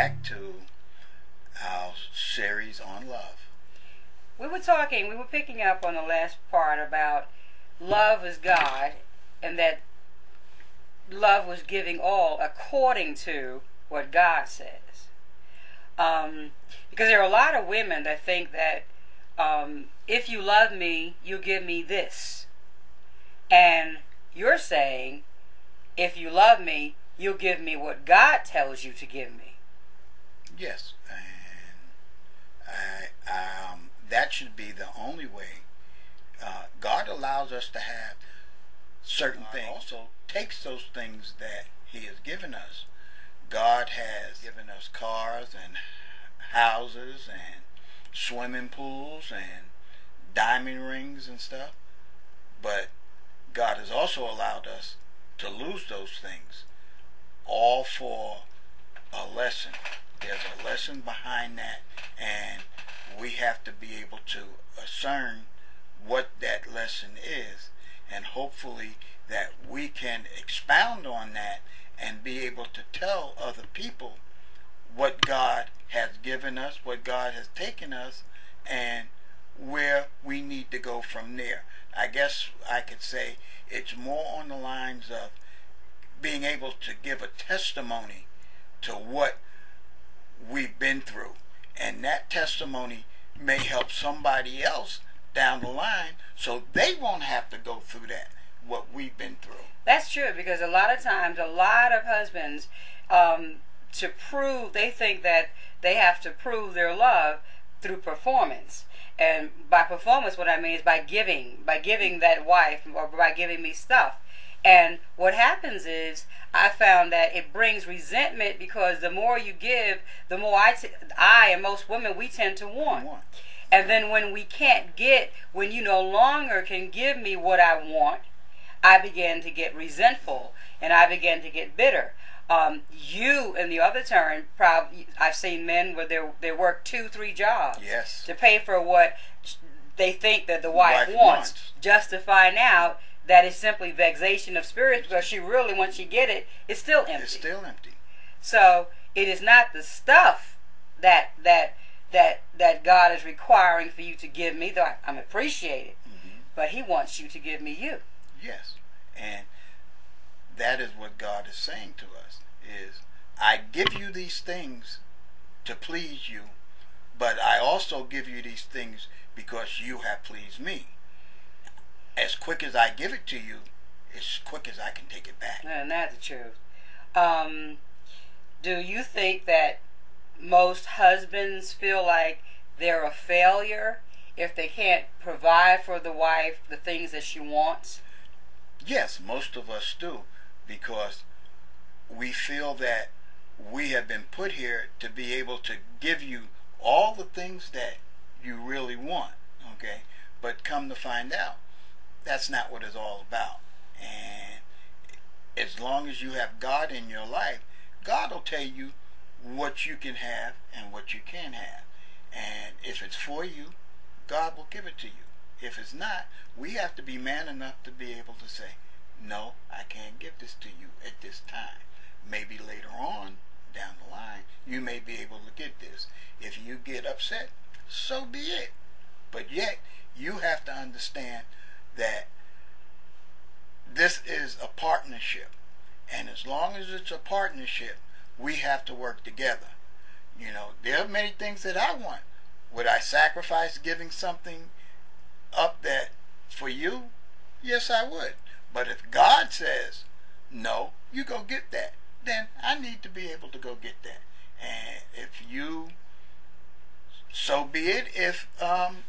back to our series on love. We were picking up on the last part about love is God, and that love was giving all according to what God says. Because there are a lot of women that think that if you love me, you give me this. And you're saying, if you love me, you'll give me what God tells you to give me. Yes, and that should be the only way. God allows us to have certain things. Also takes those things that He has given us. God has given us cars and houses and swimming pools and diamond rings and stuff. But God has also allowed us to lose those things, all for a lesson. There's a lesson behind that, and we have to be able to discern what that lesson is, and hopefully that we can expound on that and be able to tell other people what God has given us, what God has taken us, and where we need to go from there. I guess I could say it's more on the lines of being able to give a testimony to what we've been through, and that testimony may help somebody else down the line so they won't have to go through what we've been through. That's true, because a lot of times, a lot of husbands, they think that they have to prove their love through performance. And by performance, what I mean is by giving that wife, or by giving me stuff. And what happens is, I found that it brings resentment, because the more you give, the more I and most women, we tend to want. And then when we can't when you no longer can give me what I want, I begin to get resentful, and I begin to get bitter. You, in the other turn, probably, I've seen men where they work 2-3 jobs, yes, to pay for what they think that the wife wants, just to find out that it's simply vexation of spirit, because she really, once she get it, it's still empty. It's still empty. So it is not the stuff that God is requiring for you to give me, though I'm appreciated, but He wants you to give me you. Yes, and that is what God is saying to us, is I give you these things to please you, but I also give you these things because you have pleased me. As quick as I give it to you, as quick as I can take it back. And that's the truth. Do you think that most husbands feel like they're a failure if they can't provide for the wife the things that she wants? Yes, most of us do, because we feel that we have been put here to be able to give you all the things that you really want, okay? But come to find out, that's not what it's all about. And as long as you have God in your life, God will tell you what you can have and what you can't have. And if it's for you, God will give it to you. If it's not, we have to be man enough to be able to say, no, I can't give this to you at this time. Maybe later on, down the line, you may be able to get this. If you get upset, so be it. But yet, you have to understand that this is a partnership. And as long as it's a partnership, we have to work together. You know, there are many things that I want. Would I sacrifice giving something up that for you? Yes, I would. But if God says, no, you go get that, then I need to be able to go get that. And if you, so be it if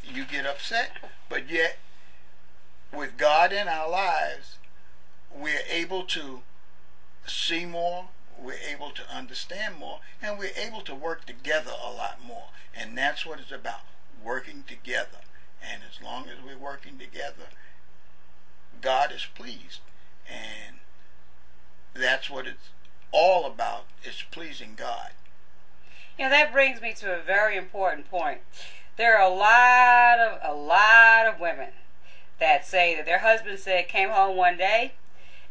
you get upset, but yet with God in our lives, we're able to see more, we're able to understand more, and we're able to work together a lot more. And that's what it's about, working together. And as long as we're working together, God is pleased. And that's what it's all about, is pleasing God. You know, that brings me to a very important point. There are a lot of women that say that their husband came home one day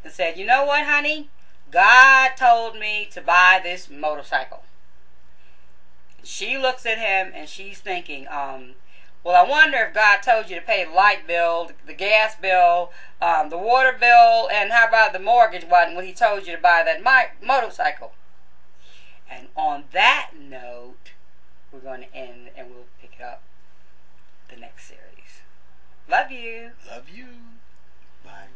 and said, you know what, honey? God told me to buy this motorcycle. she looks at him and she's thinking, well, I wonder if God told you to pay the light bill, the gas bill, the water bill, and how about the mortgage one when he told you to buy that motorcycle? And on that note, we're going to end and we'll pick it up the next series. Love you. Love you. Bye.